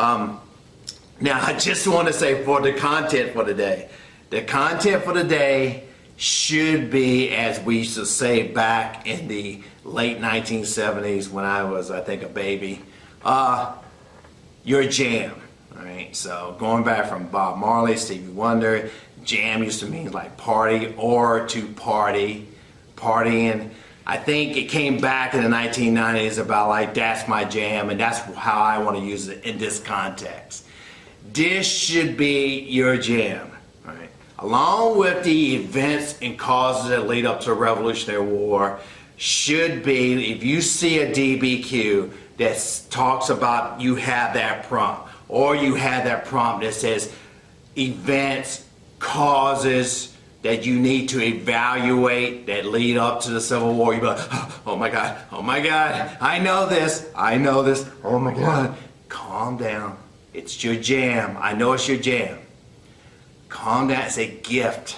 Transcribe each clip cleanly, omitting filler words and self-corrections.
Now, I just want to say for the content for today, the content for today should be, as we used to say back in the late 1970s when I was, I think, a baby, your jam. All right, so going back from Bob Marley, Stevie Wonder, jam used to mean like party or to party, partying. I think it came back in the 1990s about like that's my jam, and that's how I want to use it in this context. This should be your jam, right? Along with the events and causes that lead up to the Revolutionary War, should be, if you see a DBQ that talks about you have that prompt, or you have that prompt that says events, causes that you need to evaluate that lead up to the Civil War, you're like, oh my God, I know this, oh my God. Calm down. It's your jam. I know it's your jam. Calm down. It's a gift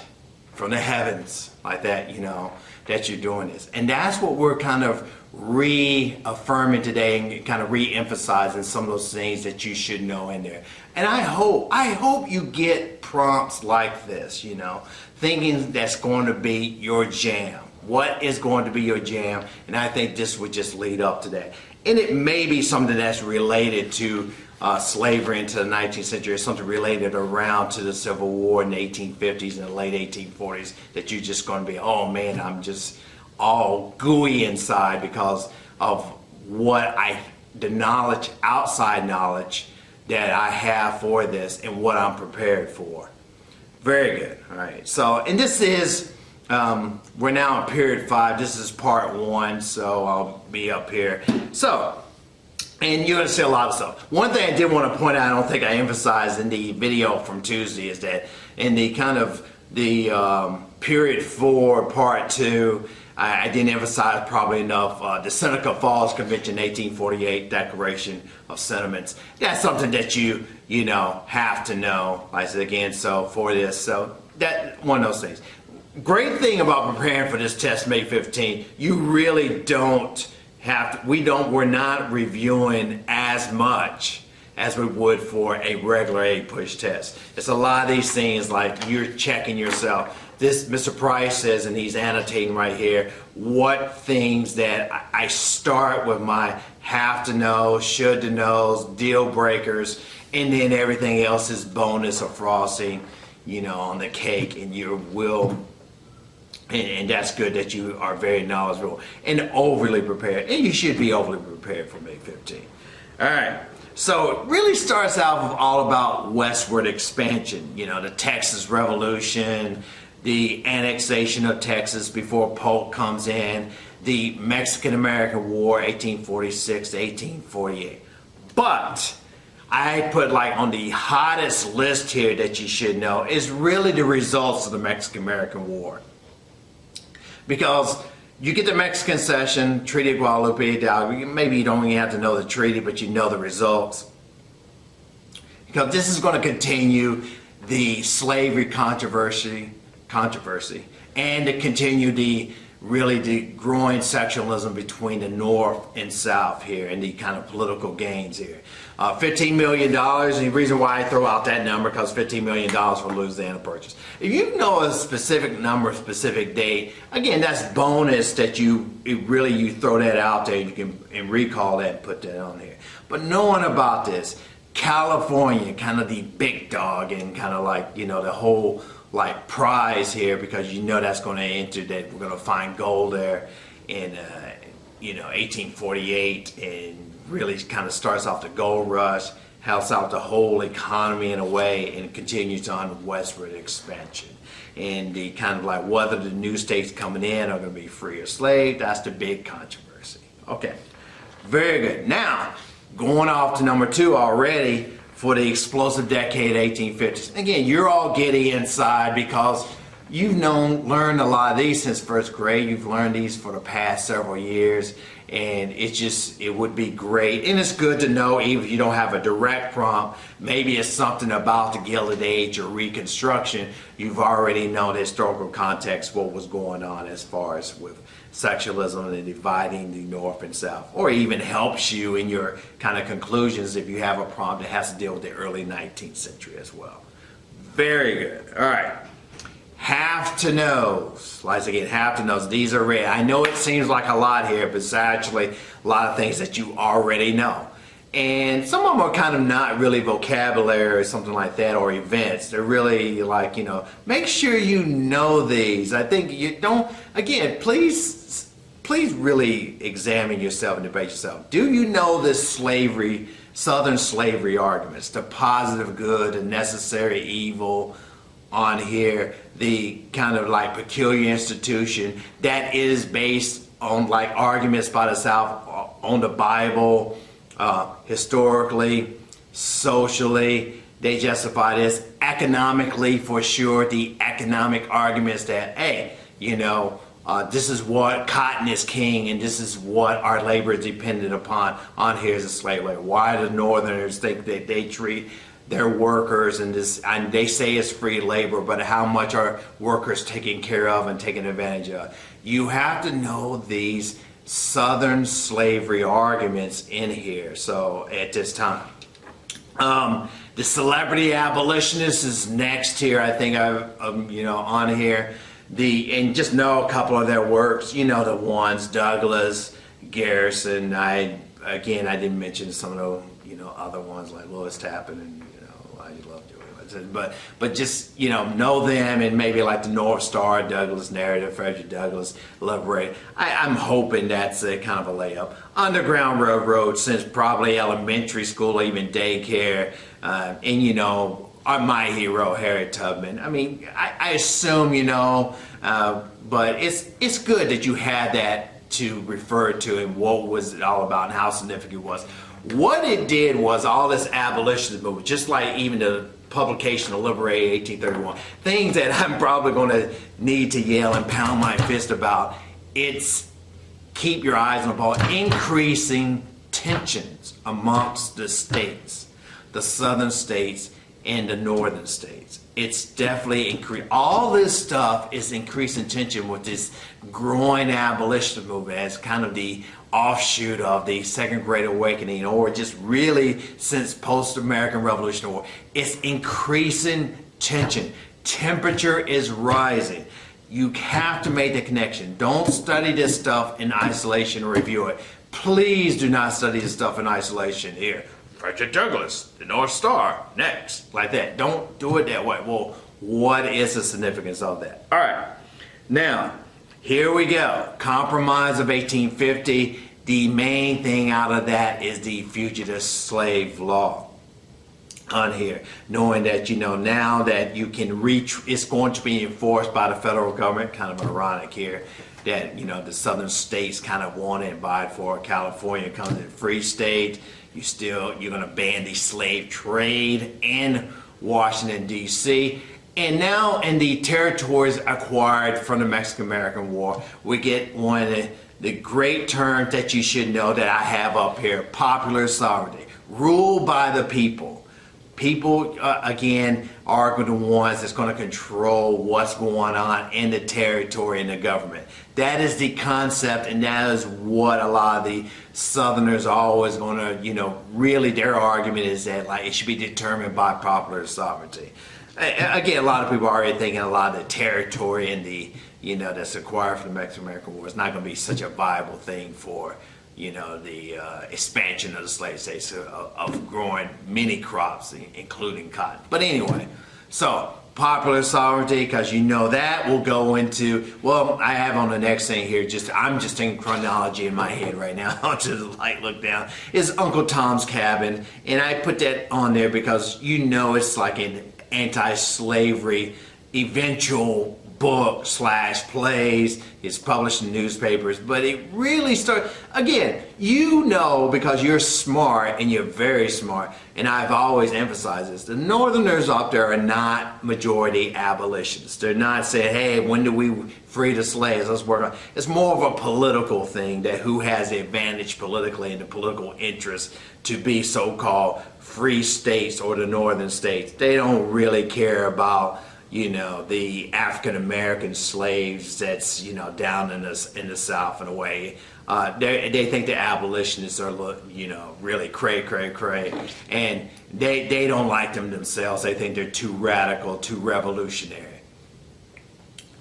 from the heavens, like that, you know, that you're doing this. And that's what we're kind of reaffirming today and kind of re-emphasizing some of those things that you should know in there. And I hope you get prompts like this, you know, thinking that's going to be your jam. What is going to be your jam? And I think this would just lead up to that. And it may be something that's related to slavery into the 19th century, something related around to the Civil War in the 1850s and the late 1840s that you're just going to be, oh man, I'm just all gooey inside because of the knowledge, outside knowledge that I have for this and what I'm prepared for. Very good. All right. So, and this is, we're now in period 5. This is part 1, so I'll be up here. So, and you're going to see a lot of stuff. One thing I did want to point out, I don't think I emphasized in the video from Tuesday, is that in the kind of the period 4, part 2, I didn't emphasize probably enough the Seneca Falls Convention 1848 Declaration of Sentiments. That's something that you know, have to know. Like I said again, so for this, so that one of those things. Great thing about preparing for this test May 15, you really don't have to, we're not reviewing as much as we would for a regular APUSH test. It's a lot of these things like you're checking yourself. This Mr. Price says, and he's annotating right here, what things that I start with my have to know, should to knows, deal breakers, and then everything else is bonus or frosting, you know, on the cake, and you will. And that's good that you are very knowledgeable and overly prepared. And you should be overly prepared for May 15. All right. So it really starts out with all about westward expansion. You know, the Texas Revolution, the annexation of Texas before Polk comes in, the Mexican-American War, 1846 to 1848. But I put like on the hottest list here that you should know is really the results of the Mexican-American War. Because you get the Mexican cession, Treaty of Guadalupe Hidalgo, maybe you don't even have to know the treaty, but you know the results. Because this is going to continue the slavery controversy, and to continue the growing sectionalism between the North and South here, and the kind of political gains here. $15 million, and the reason why I throw out that number, because $15 million for Louisiana Purchase. If you know a specific number, specific date, again, that's bonus that you throw that out there, you can recall that and put that on here. But knowing about this, California, kind of the big dog, and kind of like, you know, the whole like prize here, because you know that's going to enter, that we're going to find gold there in 1848, and really kind of starts off the gold rush, helps out the whole economy in a way, and continues on westward expansion. And the kind of like whether the new states coming in are going to be free or slave, that's the big controversy. Okay, very good. Now, going off to number 2 already for the explosive decade 1850s. Again, you're all giddy inside because you've learned a lot of these since first grade. You've learned these for the past several years, and it would be great. And it's good to know, even if you don't have a direct prompt, maybe it's something about the Gilded Age or Reconstruction. You've already known the historical context, what was going on as far as with sectionalism and dividing the North and South, or even helps you in your kind of conclusions if you have a problem that has to deal with the early 19th century as well. Very good. All right. Have to knows. Like again, have to knows. These are rare. I know it seems like a lot here, but it's actually a lot of things that you already know. And some of them are kind of not really vocabulary or something like that, or events. They're really like, make sure you know these. I think you don't, again, please really examine yourself and debate yourself. Do you know this Southern slavery arguments, the positive good, the necessary evil on here, the kind of like peculiar institution that is based on like arguments by the South on the Bible, historically, socially, they justify this economically for sure. The economic arguments that, hey, this is what cotton is king, and this is what our labor is dependent upon. On here is a slave labor. Why do Northerners think that they treat their workers and they say it's free labor, but how much are workers taken care of and taken advantage of? You have to know these Southern slavery arguments in here. So at this time, the celebrity abolitionist is next here. I think on here. And just know a couple of their works. The ones Douglas, Garrison. I didn't mention some of the other ones like Lewis Tappan and Elijah Lovejoy. But just know them, and maybe like the North Star, Douglas narrative, Frederick Douglass, Liberate. I'm hoping that's a kind of a layup. Underground Railroad since probably elementary school, even daycare, and my hero, Harriet Tubman. I mean, I assume but it's good that you had that to refer to and what was it all about and how significant it was. What it did was all this abolitionist movement, just like even the publication of Liberate 1831, things that I'm probably going to need to yell and pound my fist about. It's keep your eyes on the ball, increasing tensions amongst the states, the southern states and the northern states. It's definitely increased. All this stuff is increasing tension with this growing abolitionist movement as kind of the offshoot of the Second Great Awakening, or just really since post-American Revolutionary War. It's increasing tension. Temperature is rising. You have to make the connection. Don't study this stuff in isolation or review it. Please do not study this stuff in isolation here. Frederick Douglass, the North Star, next, like that. Don't do it that way. Well, what is the significance of that? All right, now, here we go. Compromise of 1850. The main thing out of that is the fugitive slave law on here. Knowing that, now that you can reach, it's going to be enforced by the federal government, kind of ironic here, that, the southern states kind of want it by for California comes in free state. You're going to ban the slave trade in Washington, D.C. And now in the territories acquired from the Mexican-American War, we get one of the great terms that you should know that I have up here, popular sovereignty, ruled by the people. People, again, are the ones that's going to control what's going on in the territory and the government. That is the concept, and that is what a lot of the Southerners are always going to, really their argument is that like it should be determined by popular sovereignty. Again, a lot of people are already thinking a lot of the territory and the, that's acquired from the Mexican-American War is not going to be such a viable thing for, the expansion of the slave states of growing many crops, including cotton. But anyway, so popular sovereignty, because that will go into, well, I have on the next thing here, I'm just in chronology in my head right now, to the light look down, is Uncle Tom's Cabin. And I put that on there because it's like an anti-slavery eventual book / plays. It's published in newspapers, but it really started, again, because you're smart and you're very smart, and I've always emphasized this, the Northerners up there are not majority abolitionists. They're not saying, hey, when do we free the slaves? Let's work on it. It's more of a political thing, that who has the advantage politically and the political interest to be so-called free states or the northern states. They don't really care about the African American slaves that's, down in the South in a way. They think the abolitionists are, really cray, and they don't like them themselves. They think they're too radical, too revolutionary.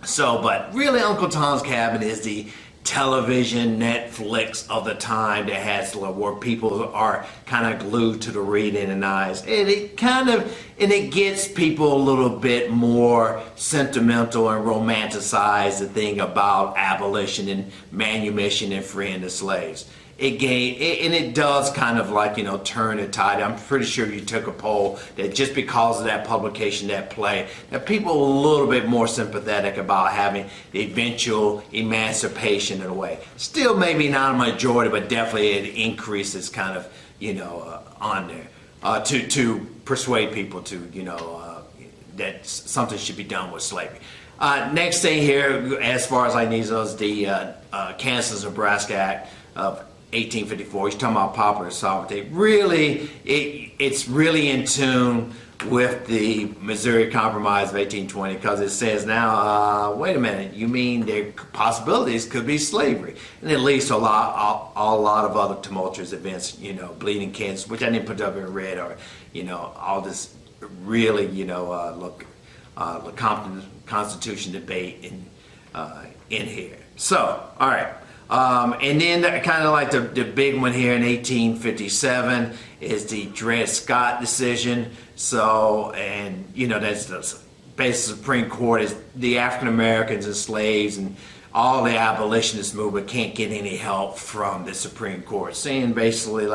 So, but really, Uncle Tom's Cabin is the television Netflix of the time that has where people are kind of glued to the reading and eyes, and it gets people a little bit more sentimental and romanticize the thing about abolition and manumission and freeing the slaves. It does kind of turn the tide. I'm pretty sure you took a poll that just because of that publication, that play, that people are a little bit more sympathetic about having the eventual emancipation in a way. Still maybe not a majority, but definitely it increases kind of, on there to persuade people to, that something should be done with slavery. Next thing here, as far as I need to know, is the Kansas-Nebraska Act of 1854. He's talking about popular sovereignty. Really, it's really in tune with the Missouri Compromise of 1820, because it says now, wait a minute, you mean there possibilities could be slavery, and it leads to a lot of other tumultuous events. Bleeding Kansas, which I didn't put up in red, or all this really Constitution debate in here. So, all right. And then kind of like the big one here in 1857 is the Dred Scott decision. So, and that's the basic Supreme Court is the African Americans and slaves and all the abolitionist movement can't get any help from the Supreme Court, saying basically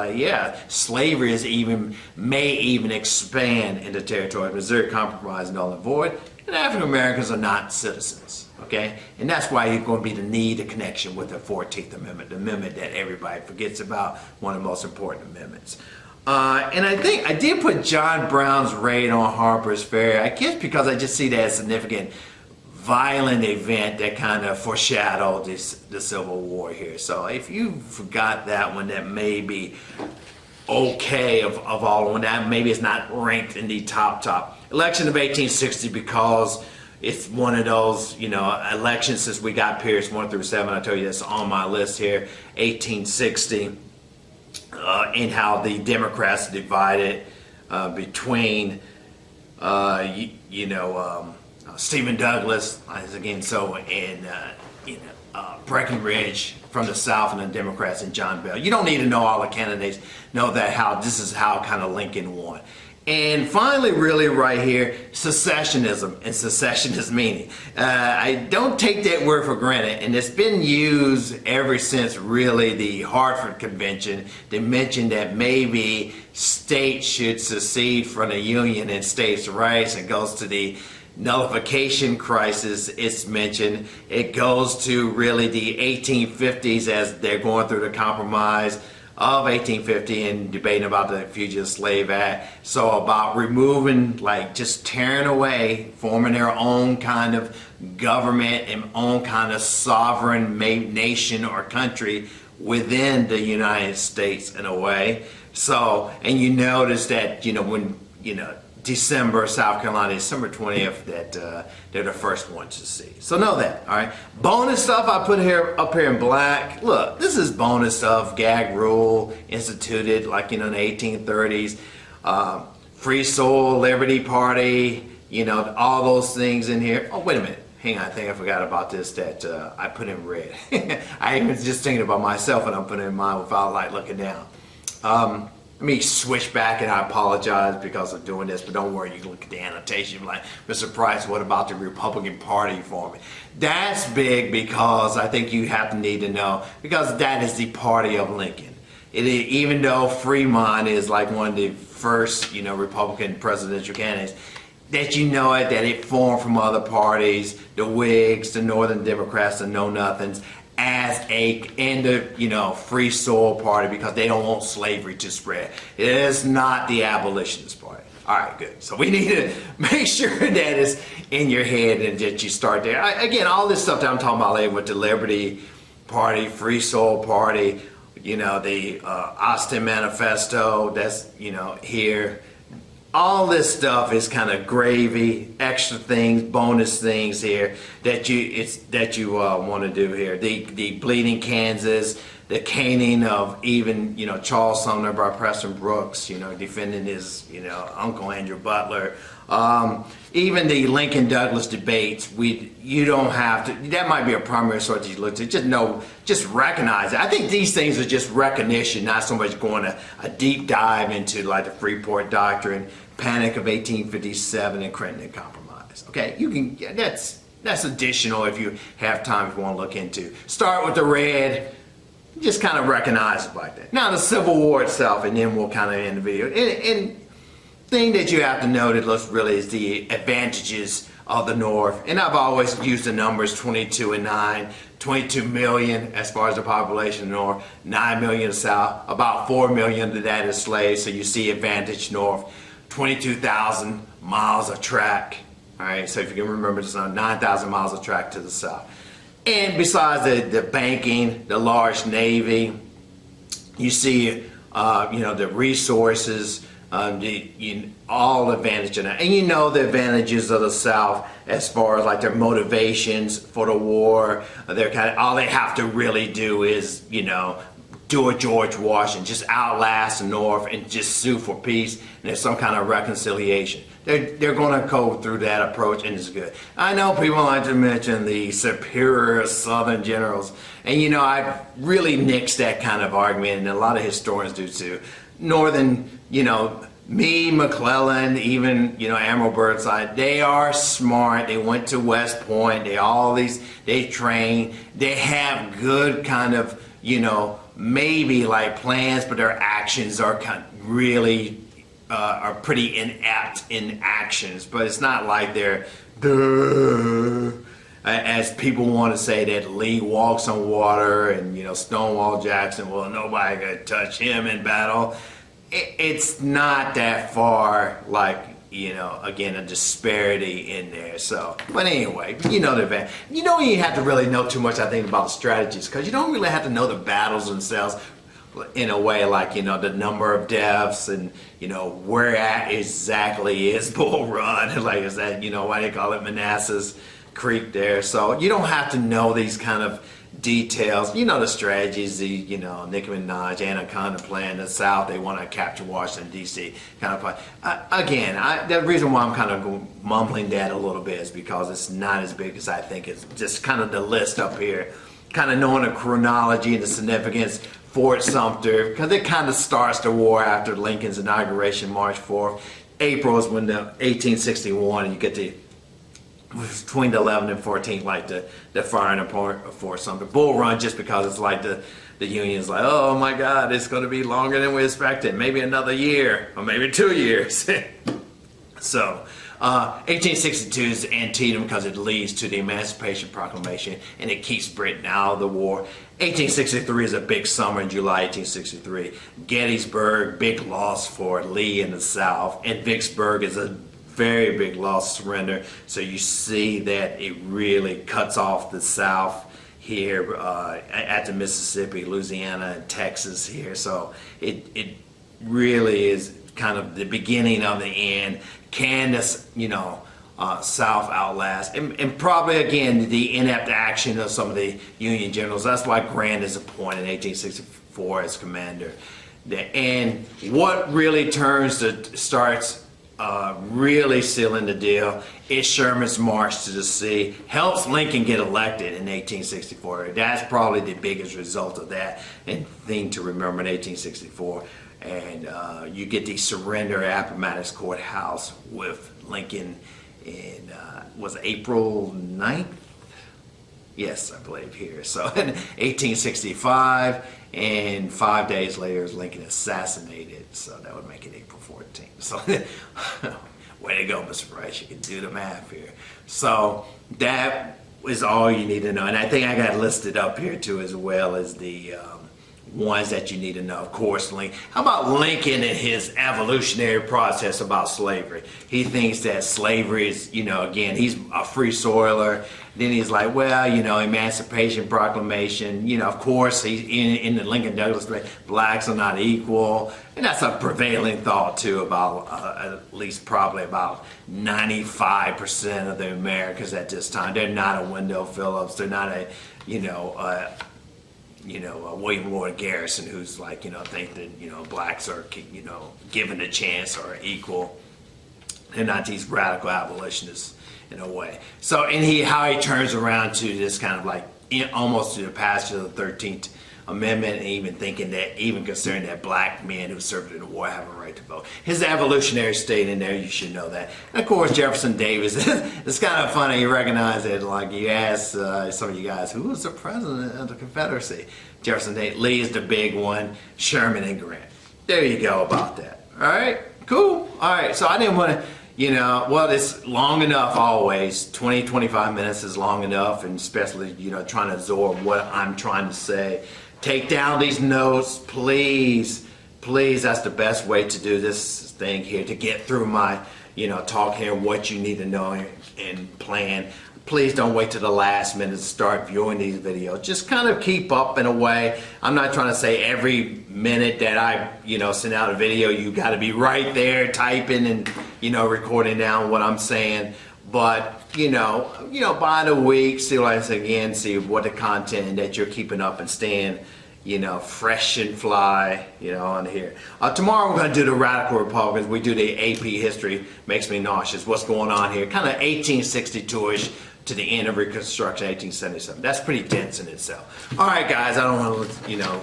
slavery may even expand into territory. Missouri Compromise null and void, and African Americans are not citizens. Okay, and that's why you're going to be the need, a connection with the 14th Amendment, the amendment that everybody forgets about, one of the most important amendments. And I think I did put John Brown's raid on Harper's Ferry, I guess because I just see that as a significant violent event that kind of foreshadowed the Civil War here. So if you forgot that one, that may be okay of all of them. That maybe it's not ranked in the top. Election of 1860, because it's one of those, elections since we got periods 1 through 7. I told you that's on my list here. 1860, and how the Democrats divided between, Stephen Douglas, again, and Breckinridge from the South, and the Democrats, and John Bell. You don't need to know all the candidates. Know that this is how kind of Lincoln won. And finally, really right here, secessionism and secessionist meaning. I don't take that word for granted, and it's been used ever since really the Hartford Convention. They mentioned that maybe states should secede from the Union and states' rights. It goes to the nullification crisis, it's mentioned. It goes to really the 1850s as they're going through the compromise of 1850 and debating about the Fugitive Slave Act. So about removing, just tearing away, forming their own kind of government and own kind of sovereign nation or country within the United States in a way. So, and you notice that, when, December 20th, that they're the first ones to see. So know that, all right? Bonus stuff I put up here in black. Look, this is bonus stuff. Gag rule instituted in the 1830s. Free soil, Liberty Party, all those things in here. Oh, wait a minute. Hang on, I think I forgot about this that I put in red. I was just thinking about myself when I'm putting it in mine without looking down. Let me switch back, and I apologize because of doing this, but don't worry, you can look at the annotation. You're like, Mr. Price, what about the Republican Party for me? That's big because I think you have to need to know, because that is the party of Lincoln. Even though Fremont is one of the first, Republican presidential candidates, that that it formed from other parties, the Whigs, the Northern Democrats, the Know-Nothings, as the free soil party, because they don't want slavery to spread. It is not the abolitionist party. All right, good. So we need to make sure that it's in your head and that you start there. Again, all this stuff that I'm talking about with the Liberty Party, Free Soil Party, the Austin Manifesto, that's, here. all this stuff is kind of gravy, extra things, bonus things here that you want to do here. The Bleeding Kansas, the caning of even Charles Sumner by Preston Brooks, defending his uncle Andrew Butler. Even the Lincoln Douglas debates, you don't have to. That might be a primary source that you look to. Just recognize it. I think these things are just recognition, not so much going a deep dive into like the Freeport Doctrine, Panic of 1857, and Crittenden Compromise. Okay, that's additional if you have time if you want to look into. Start with the red. Just kind of recognize it like that. Now the Civil War itself, and then we'll kind of end the video. And thing that you have to know that looks really is the advantages of the North. And I've always used the numbers 22 and 9, 22 million as far as the population of the North, 9 million South, about 4 million of that is slaves. So you see advantage North, 22,000 miles of track. All right, so if you can remember, it's 9,000 miles of track to the South. And besides the banking, the large Navy, you see, the resources, all the advantage of that. And the advantages of the South as far as like their motivations for the war. All they have to really do is, do a George Washington, just outlast the North and just sue for peace, and there's some kind of reconciliation. They're going to go through that approach, and it's good. I know people like to mention the superior Southern generals, and I really nixed that kind of argument, and a lot of historians do too. Northern, me, McClellan, even, Admiral Burnside, they are smart. They went to West Point. They train. They have good kind of, maybe like plans, but their actions are really are pretty inept in actions. But it's not like they're, as people want to say that Lee walks on water and, Stonewall Jackson, well, nobody could touch him in battle. It's not that far, like, again, a disparity in there. So, but anyway, the event. You don't even have to really know too much, I think, about the strategies, because you don't really have to know the battles themselves in a way like, the number of deaths and, where exactly is Bull Run. Like, is that, why they call it Manassas Creek there. So you don't have to know these kind of details, the strategies, the Nicki Minaj, Anaconda plan, the South, they want to capture Washington D.C. kind of plan. Again, the reason why I'm kind of mumbling that a little bit is because it's not as big as I think. It's just kind of the list up here, kind of knowing the chronology and the significance. Fort Sumter, because it kind of starts the war after Lincoln's inauguration, March 4th. April is when the 1861, and you get the between the 11th and 14th, like the firing of Fort Sumter. Bull Run, just because it's like the Union's like, oh my God, it's going to be longer than we expected. Maybe another year, or maybe 2 years. So, 1862 is Antietam because it leads to the Emancipation Proclamation and it keeps Britain out of the war. 1863 is a big summer in July 1863. Gettysburg, big loss for Lee in the South, and Vicksburg is a very big loss, surrender. So you see that it really cuts off the South here at the Mississippi, Louisiana, and Texas here. So it really is kind of the beginning of the end. Can the South outlast? And probably again the inept action of some of the Union generals. That's why Grant is appointed in 1864 as commander. And what really starts really sealing the deal is Sherman's march to the sea. Helps Lincoln get elected in 1864. That's probably the biggest result of that and thing to remember in 1864. And you get the surrender at Appomattox Courthouse with Lincoln in, was April 9th? Yes, I believe here. So in 1865, and 5 days later is Lincoln assassinated. So that would make it April 14th. So way to go, Mr. Price. You can do the math here. So that is all you need to know. And I think I got listed up here too, as well as the ones that you need to know. Of course, how about Lincoln and his evolutionary process about slavery? He thinks that slavery is, again, he's a free soiler. Then he's like, well, Emancipation Proclamation, of course, he's in the Lincoln Douglas debate, blacks are not equal. And that's a prevailing thought, too, about at least probably about 95% of the Americans at this time. They're not a Wendell Phillips. They're not a, William Lloyd Garrison, who's like, think that, blacks are, given a chance or equal. They're not these radical abolitionists in a way. So, and how he turns around to this kind of like almost to the passage of the 13th Amendment, and even considering that black men who served in the war have a right to vote. His evolutionary state in there, you should know that. And of course, Jefferson Davis, it's kind of funny, you recognize it, like you ask some of you guys, who was the president of the Confederacy? Jefferson Davis, Lee is the big one, Sherman and Grant. There you go about that. All right, cool. All right, so I didn't want to, well, it's long enough always. 20, 25 minutes is long enough, and especially, trying to absorb what I'm trying to say. Take down these notes, please. Please, that's the best way to do this thing here, to get through my, talk here, what you need to know and plan. Please don't wait to the last minute to start viewing these videos. Just kind of keep up in a way. I'm not trying to say every minute that I, send out a video, you got to be right there typing and, recording down what I'm saying. But, by the week, see what the content that you're keeping up and staying, fresh and fly, on here. Tomorrow we're going to do the Radical Republicans. We do the AP history, makes me nauseous. What's going on here? Kind of 1862-ish to the end of Reconstruction, 1877. That's pretty dense in itself. All right, guys, I don't want to,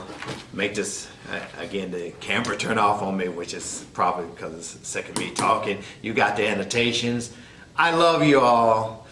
make this, again, the camera turn off on me, which is probably because it's sick of me talking. You got the annotations. I love you all.